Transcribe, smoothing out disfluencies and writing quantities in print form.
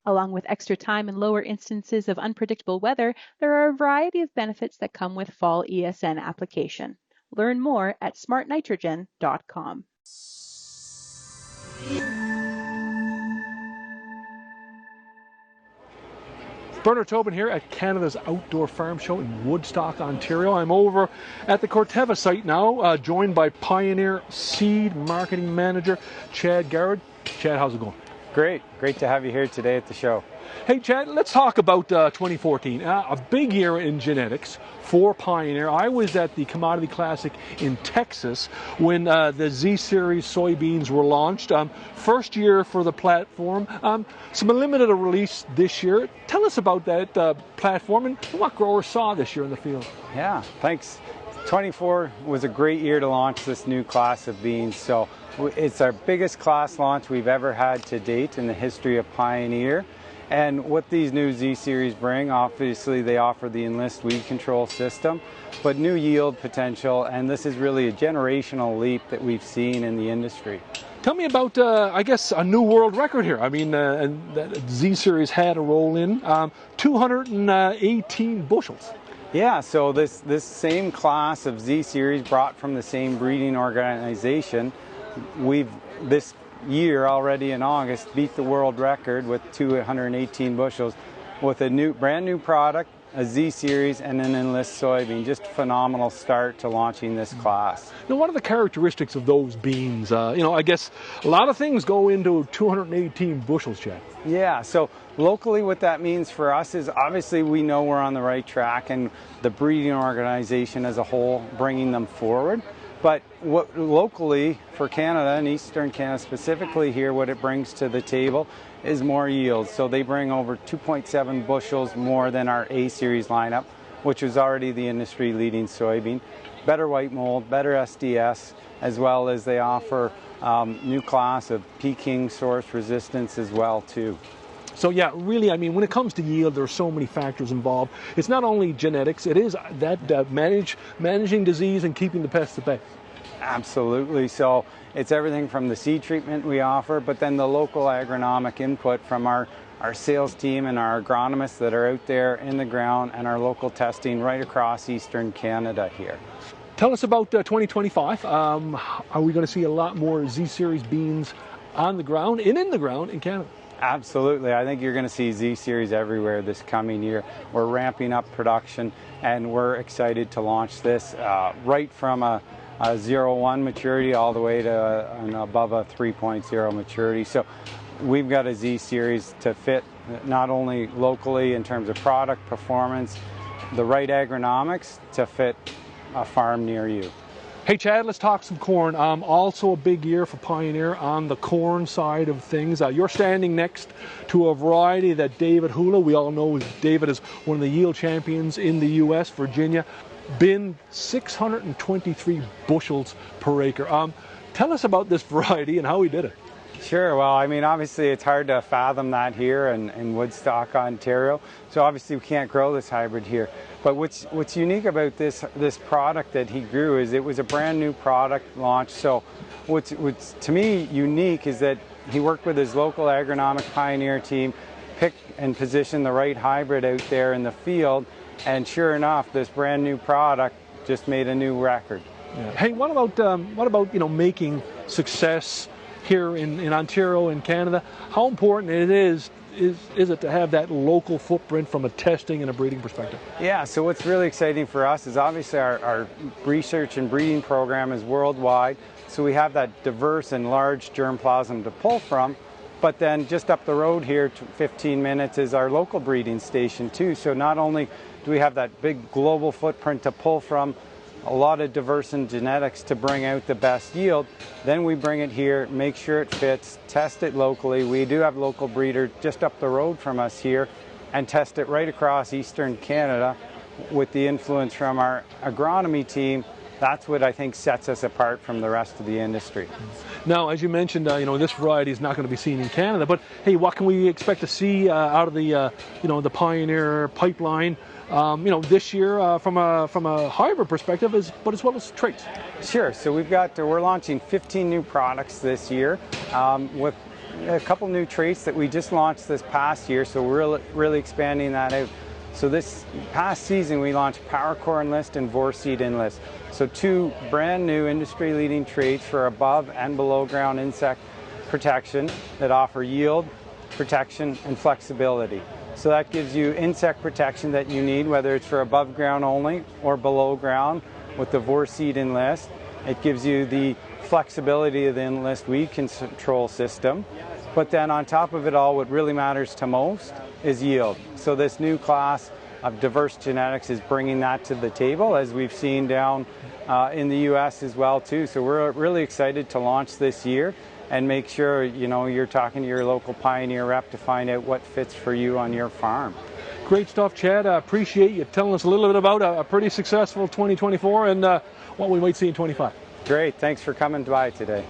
Along with extra time and lower instances of unpredictable weather, there are a variety of benefits that come with fall ESN application. Learn more at smartnitrogen.com. Bernard Tobin here at Canada's Outdoor Farm Show in Woodstock, Ontario. I'm over at the Corteva site now, joined by Pioneer Seed Marketing Manager Chad Garrod. Chad, how's it going? Great to have you here today at the show. Hey Chad, let's talk about 2014. A big year in genetics for Pioneer. I was at the Commodity Classic in Texas when the Z-Series soybeans were launched. First year for the platform. Some limited release this year. Tell us about that platform and what growers saw this year in the field. Yeah, thanks. 24 was a great year to launch this new class of beans. So it's our biggest class launch we've ever had to date in the history of Pioneer. And what these new Z-Series bring, obviously they offer the Enlist weed control system, but new yield potential, and this is really a generational leap that we've seen in the industry. Tell me about, I guess, a new world record here. I mean, Z-Series had a roll in, 218 bushels. Yeah, so this same class of Z-Series brought from the same breeding organization, this year already in August beat the world record with 218 bushels with a brand new product, a Z-Series, and an Enlist soybean. Just a phenomenal start to launching this class. Now, what are the characteristics of those beans? I guess a lot of things go into 218 bushels, Chad. Yeah, so locally what that means for us is obviously we know we're on the right track and the breeding organization as a whole bringing them forward. But what locally for Canada and Eastern Canada specifically here, what it brings to the table is more yield. So they bring over 2.7 bushels more than our A-Series lineup, which was already the industry leading soybean. Better white mold, better SDS, as well as they offer new class of Peking source resistance as well too. So yeah, really, I mean, when it comes to yield, there are so many factors involved. It's not only genetics, it is that managing disease and keeping the pests at bay. Absolutely. So it's everything from the seed treatment we offer, but then the local agronomic input from our sales team and our agronomists that are out there in the ground and our local testing right across Eastern Canada here. Tell us about 2025. Are we going to see a lot more Z-Series beans on the ground and in the ground in Canada? Absolutely. I think you're going to see Z-Series everywhere this coming year. We're ramping up production and we're excited to launch this right from a 0.1 maturity all the way to above a 3.0 maturity. So we've got a Z-Series to fit not only locally in terms of product performance, the right agronomics to fit a farm near you. Hey Chad, let's talk some corn. Also a big year for Pioneer on the corn side of things. You're standing next to a variety that David Hula, we all know David is one of the yield champions in the U.S., Virginia, been 623 bushels per acre. Tell us about this variety and how he did it. Sure. Well, I mean, obviously it's hard to fathom that here in Woodstock, Ontario. So obviously we can't grow this hybrid here. But what's unique about this product that he grew is it was a brand new product launch. So what's to me unique is that he worked with his local agronomic Pioneer team, picked and positioned the right hybrid out there in the field, and sure enough, this brand new product just made a new record. Yeah. Hey, what about making success here in Ontario and Canada? How important it is it to have that local footprint from a testing and a breeding perspective? Yeah, so what's really exciting for us is obviously our research and breeding program is worldwide, so we have that diverse and large germplasm to pull from, but then just up the road here, 15 minutes, is our local breeding station too. So not only do we have that big global footprint to pull from, a lot of diverse in genetics to bring out the best yield, then we bring it here, make sure it fits, test it locally. We do have local breeder just up the road from us here and test it right across Eastern Canada with the influence from our agronomy team. That's what I think sets us apart from the rest of the industry. Now, as you mentioned, this variety is not going to be seen in Canada, but hey, what can we expect to see out of the the Pioneer pipeline this year from a hybrid perspective, but as well as traits? Sure. So we're launching 15 new products this year with a couple new traits that we just launched this past year, so we're really expanding that out. So this past season we launched Power Core Enlist and Vorseed Enlist. So two brand new industry leading traits for above and below ground insect protection that offer yield, protection and flexibility. So that gives you insect protection that you need, whether it's for above ground only or below ground with the Vorseed Enlist. It gives you the flexibility of the Enlist weed control system. But then on top of it all, what really matters to most is yield. So this new class of diverse genetics is bringing that to the table, as we've seen down in the US as well too. So we're really excited to launch this year and make sure you're talking to your local Pioneer rep to find out what fits for you on your farm. Great stuff, Chad. I appreciate you telling us a little bit about a pretty successful 2024 and what we might see in 25. Great. Thanks for coming by today.